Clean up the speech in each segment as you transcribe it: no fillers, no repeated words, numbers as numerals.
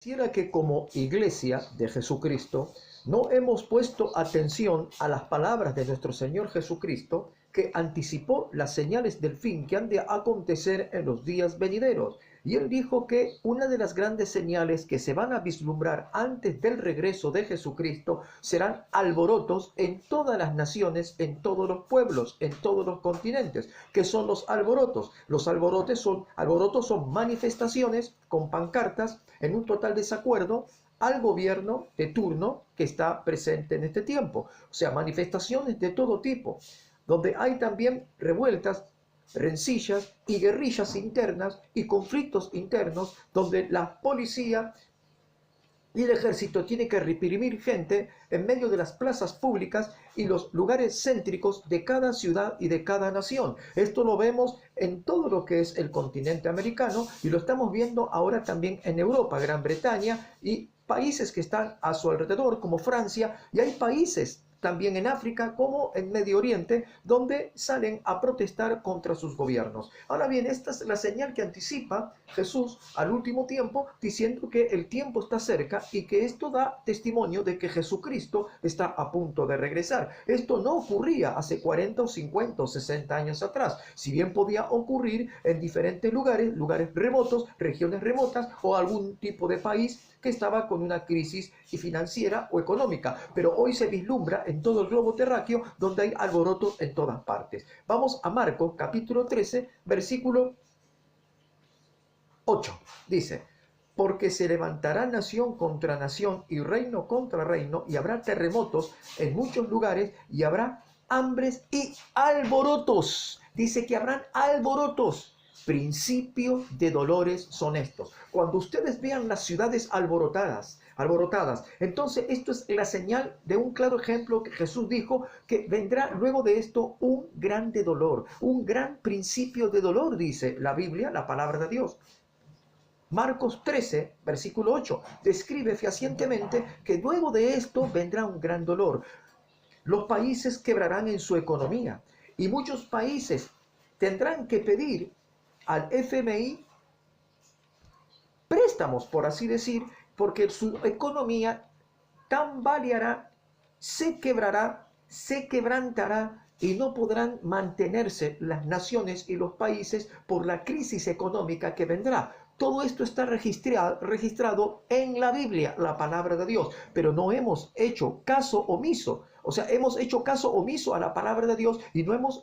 Pareciera que como iglesia de Jesucristo no hemos puesto atención a las palabras de nuestro Señor Jesucristo, que anticipó las señales del fin que han de acontecer en los días venideros. Y él dijo que una de las grandes señales que se van a vislumbrar antes del regreso de Jesucristo serán alborotos en todas las naciones, en todos los pueblos, en todos los continentes. ¿Qué son los alborotos? Los alborotos son manifestaciones con pancartas en un total desacuerdo al gobierno de turno que está presente en este tiempo. O sea, manifestaciones de todo tipo, donde hay también revueltas, rencillas y guerrillas internas y conflictos internos, donde la policía y el ejército tiene que reprimir gente en medio de las plazas públicas y los lugares céntricos de cada ciudad y de cada nación. Esto lo vemos en todo lo que es el continente americano y lo estamos viendo ahora también en Europa, Gran Bretaña y países que están a su alrededor como Francia, y hay países también en África como en Medio Oriente, donde salen a protestar contra sus gobiernos. Ahora bien, esta es la señal que anticipa Jesús al último tiempo, diciendo que el tiempo está cerca y que esto da testimonio de que Jesucristo está a punto de regresar. Esto no ocurría hace 40 o 50 o 60 años atrás, si bien podía ocurrir en diferentes lugares, lugares remotos, regiones remotas o algún tipo de país que estaba con una crisis financiera o económica, pero hoy se vislumbra en todo el globo terráqueo, donde hay alborotos en todas partes. Vamos a Marcos capítulo 13, versículo 8. Dice: porque se levantará nación contra nación y reino contra reino, y habrá terremotos en muchos lugares, y habrá hambres y alborotos. Dice que habrán alborotos. Principio de dolores son estos. Cuando ustedes vean las ciudades alborotadas, entonces esto es la señal de un claro ejemplo que Jesús dijo que vendrá luego de esto un grande dolor, un gran principio de dolor, dice la Biblia, la palabra de Dios. Marcos 13, versículo 8, describe fehacientemente que luego de esto vendrá un gran dolor. Los países quebrarán en su economía y muchos países tendrán que pedir al FMI préstamos, por así decir, porque su economía tambaleará, se quebrará, se quebrantará y no podrán mantenerse las naciones y los países por la crisis económica que vendrá. Todo esto está registrado en la Biblia, la palabra de Dios, pero no hemos hecho caso omiso. O sea, hemos hecho caso omiso a la palabra de Dios y no hemos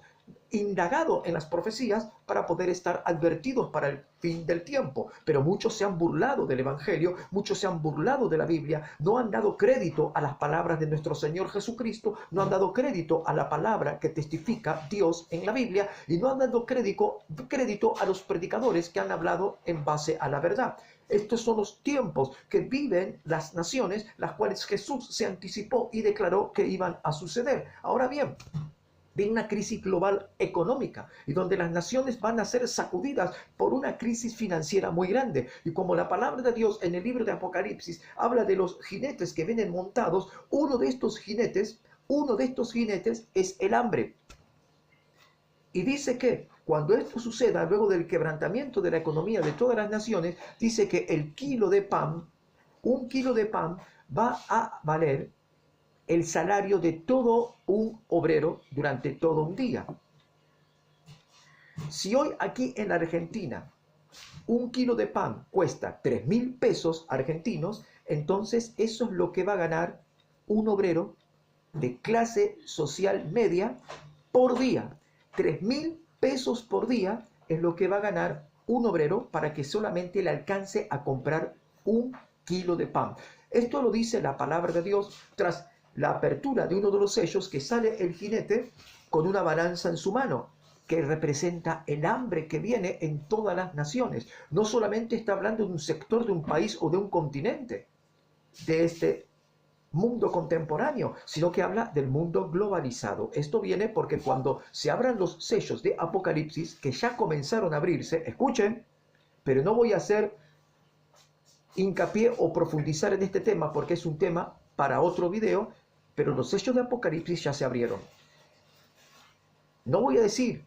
indagado en las profecías para poder estar advertidos para el fin del tiempo. Pero muchos se han burlado del Evangelio, muchos se han burlado de la Biblia, no han dado crédito a las palabras de nuestro Señor Jesucristo, no han dado crédito a la palabra que testifica Dios en la Biblia y no han dado crédito a los predicadores que han hablado en base a la verdad. Estos son los tiempos que viven las naciones, las cuales Jesús se anticipó y declaró que iban a suceder. Ahora bien, viene una crisis global económica y donde las naciones van a ser sacudidas por una crisis financiera muy grande. Y como la palabra de Dios en el libro de Apocalipsis habla de los jinetes que vienen montados, uno de estos jinetes es el hambre. Y dice que cuando esto suceda, luego del quebrantamiento de la economía de todas las naciones, dice que un kilo de pan va a valer el salario de todo un obrero durante todo un día. Si hoy aquí en la Argentina un kilo de pan cuesta 3.000 pesos argentinos, entonces eso es lo que va a ganar un obrero de clase social media por día. 3.000 pesos por día es lo que va a ganar un obrero para que solamente le alcance a comprar un kilo de pan. Esto lo dice la palabra de Dios tras la apertura de uno de los sellos, que sale el jinete con una balanza en su mano, que representa el hambre que viene en todas las naciones. No solamente está hablando de un sector de un país o de un continente, de este mundo contemporáneo, sino que habla del mundo globalizado. Esto viene porque cuando se abran los sellos de Apocalipsis, que ya comenzaron a abrirse, escuchen, pero no voy a hacer hincapié o profundizar en este tema porque es un tema para otro video, pero los sellos de Apocalipsis ya se abrieron. No voy a decir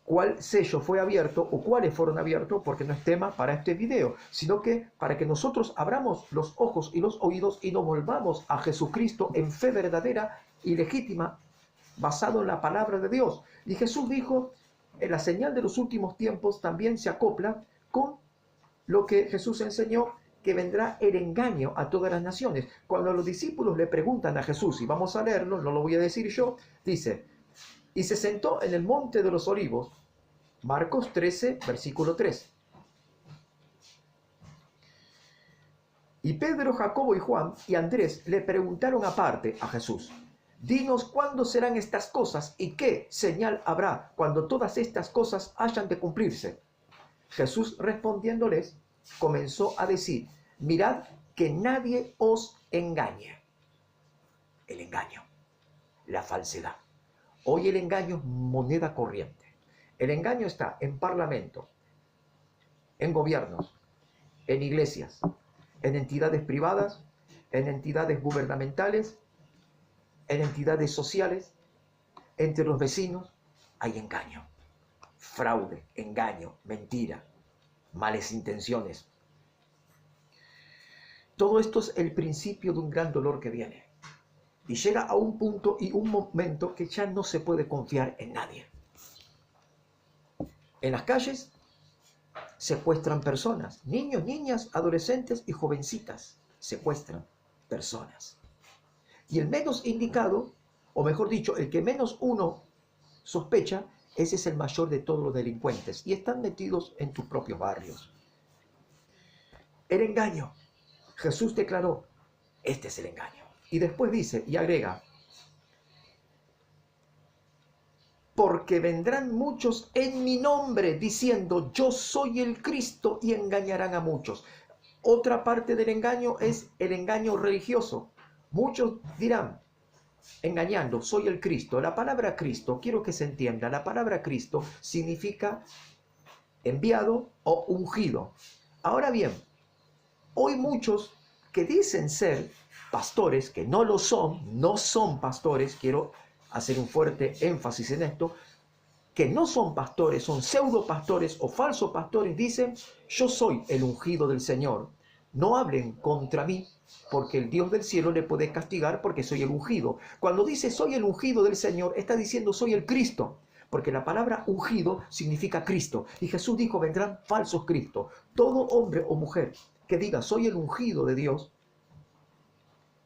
cuál sello fue abierto o cuáles fueron abiertos, porque no es tema para este video, sino que para que nosotros abramos los ojos y los oídos y nos volvamos a Jesucristo en fe verdadera y legítima, basado en la palabra de Dios. Y Jesús dijo, en la señal de los últimos tiempos también se acopla con lo que Jesús enseñó, que vendrá el engaño a todas las naciones. Cuando los discípulos le preguntan a Jesús, y vamos a leerlo, no lo voy a decir yo, dice, y se sentó en el monte de los olivos, Marcos 13, versículo 3. Y Pedro, Jacobo y Juan y Andrés le preguntaron aparte a Jesús, dinos cuándo serán estas cosas y qué señal habrá cuando todas estas cosas hayan de cumplirse. Jesús respondiéndoles, comenzó a decir, mirad que nadie os engañe. El engaño, la falsedad. Hoy el engaño es moneda corriente. El engaño está en parlamentos, en gobiernos, en iglesias, en entidades privadas, en entidades gubernamentales, en entidades sociales, entre los vecinos. Hay engaño, fraude, engaño, mentira, malas intenciones. Todo esto es el principio de un gran dolor que viene. Y llega a un punto y un momento que ya no se puede confiar en nadie. En las calles secuestran personas, niños, niñas, adolescentes y jovencitas. Secuestran personas. Y el menos indicado, o mejor dicho, el que menos uno sospecha, ese es el mayor de todos los delincuentes. Y están metidos en tus propios barrios. El engaño. Jesús declaró, este es el engaño. Y después dice y agrega, porque vendrán muchos en mi nombre diciendo, yo soy el Cristo, y engañarán a muchos. Otra parte del engaño es el engaño religioso. Muchos dirán, engañando, soy el Cristo. La palabra Cristo, quiero que se entienda, la palabra Cristo significa enviado o ungido. Ahora bien, hoy muchos que dicen ser pastores, que no lo son, no son pastores, quiero hacer un fuerte énfasis en esto, que no son pastores, son pseudo pastores o falsos pastores, dicen, yo soy el ungido del Señor. No hablen contra mí, porque el Dios del cielo le puede castigar porque soy el ungido. Cuando dice soy el ungido del Señor, está diciendo soy el Cristo, porque la palabra ungido significa Cristo. Y Jesús dijo, vendrán falsos Cristos. Todo hombre o mujer que diga soy el ungido de Dios,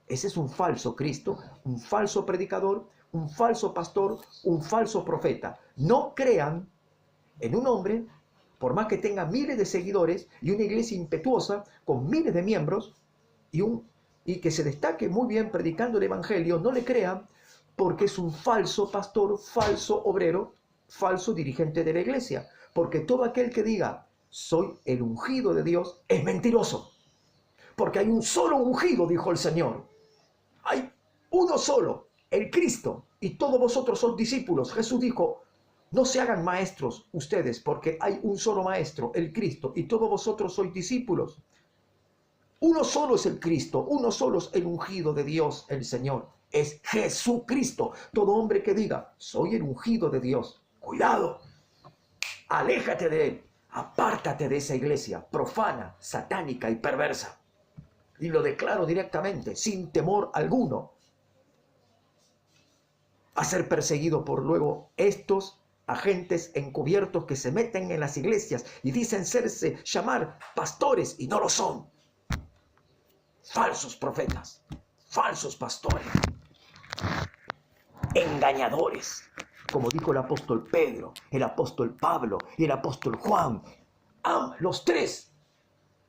ese es un falso Cristo, un falso predicador, un falso pastor, un falso profeta. No crean en un hombre, por más que tenga miles de seguidores y una iglesia impetuosa con miles de miembros y que se destaque muy bien predicando el evangelio, no le crean porque es un falso pastor, falso obrero, falso dirigente de la iglesia. Porque todo aquel que diga soy el ungido de Dios es mentiroso. Porque hay un solo ungido, dijo el Señor. Hay uno solo, el Cristo, y todos vosotros sois discípulos. Jesús dijo, no se hagan maestros ustedes, porque hay un solo maestro, el Cristo, y todos vosotros sois discípulos. Uno solo es el Cristo, uno solo es el ungido de Dios, el Señor. Es Jesucristo. Todo hombre que diga, soy el ungido de Dios, cuidado, aléjate de él, apártate de esa iglesia profana, satánica y perversa. Y lo declaro directamente, sin temor alguno, a ser perseguido por luego estos agentes encubiertos que se meten en las iglesias y dicen llamar pastores y no lo son. Falsos profetas, falsos pastores, engañadores, como dijo el apóstol Pedro, el apóstol Pablo y el apóstol Juan. Los tres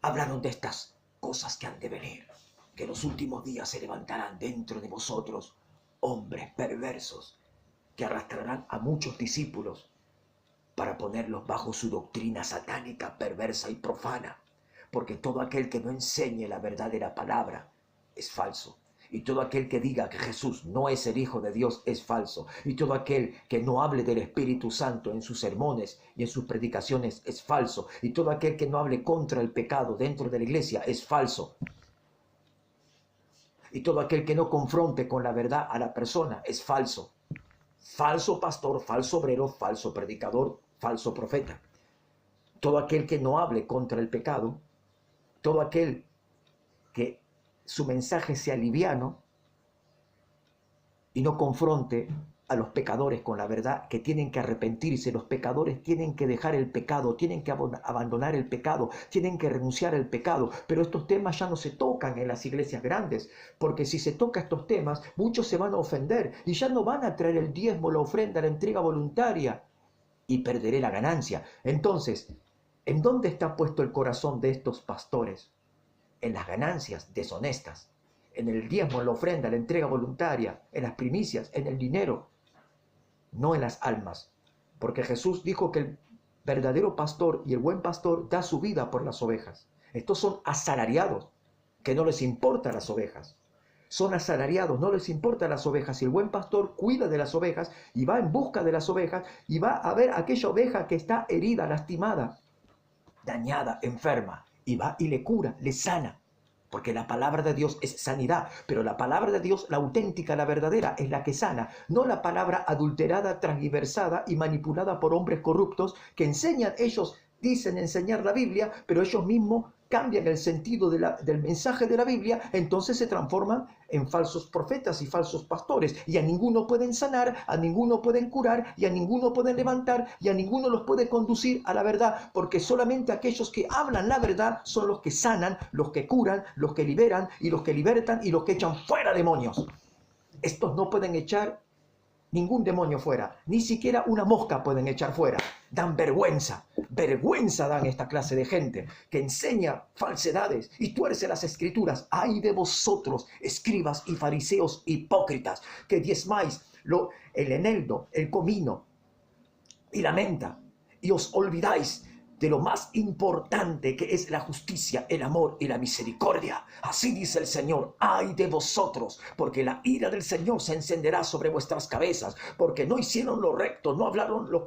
hablaron de estas cosas que han de venir, que en los últimos días se levantarán dentro de vosotros hombres perversos que arrastrarán a muchos discípulos para ponerlos bajo su doctrina satánica, perversa y profana, porque todo aquel que no enseñe la verdadera palabra es falso. Y todo aquel que diga que Jesús no es el Hijo de Dios es falso. Y todo aquel que no hable del Espíritu Santo en sus sermones y en sus predicaciones es falso. Y todo aquel que no hable contra el pecado dentro de la iglesia es falso. Y todo aquel que no confronte con la verdad a la persona es falso. Falso pastor, falso obrero, falso predicador, falso profeta. Todo aquel que no hable contra el pecado, todo aquel que su mensaje sea liviano y no confronte a los pecadores con la verdad, que tienen que arrepentirse, los pecadores tienen que dejar el pecado, tienen que abandonar el pecado, tienen que renunciar al pecado. Pero estos temas ya no se tocan en las iglesias grandes, porque si se toca estos temas, muchos se van a ofender y ya no van a traer el diezmo, la ofrenda, la entrega voluntaria, y perderé la ganancia. Entonces, ¿en dónde está puesto el corazón de estos pastores? En las ganancias deshonestas, en el diezmo, en la ofrenda, la entrega voluntaria, en las primicias, en el dinero, no en las almas. Porque Jesús dijo que el verdadero pastor y el buen pastor da su vida por las ovejas. Estos son asalariados, que no les importan las ovejas. Son asalariados, no les importan las ovejas. Y el buen pastor cuida de las ovejas y va en busca de las ovejas y va a ver aquella oveja que está herida, lastimada, dañada, enferma, y va y le cura, le sana. Porque la palabra de Dios es sanidad, pero la palabra de Dios, la auténtica, la verdadera, es la que sana, no la palabra adulterada, transgiversada y manipulada por hombres corruptos que enseñan, ellos dicen enseñar la Biblia, pero ellos mismos cambian el sentido del mensaje de la Biblia, entonces se transforman en falsos profetas y falsos pastores, y a ninguno pueden sanar, a ninguno pueden curar, y a ninguno pueden levantar, y a ninguno los puede conducir a la verdad, porque solamente aquellos que hablan la verdad son los que sanan, los que curan, los que liberan, y los que libertan, y los que echan fuera demonios. Estos no pueden echar ningún demonio fuera, ni siquiera una mosca pueden echar fuera. Dan vergüenza, vergüenza dan esta clase de gente que enseña falsedades y tuerce las escrituras. ¡Ay de vosotros, escribas y fariseos hipócritas, que diezmáis el eneldo, el comino y la menta, y os olvidáis de lo más importante, que es la justicia, el amor y la misericordia! Así dice el Señor: ¡ay de vosotros! Porque la ira del Señor se encenderá sobre vuestras cabezas, porque no hicieron lo recto, no hablaron lo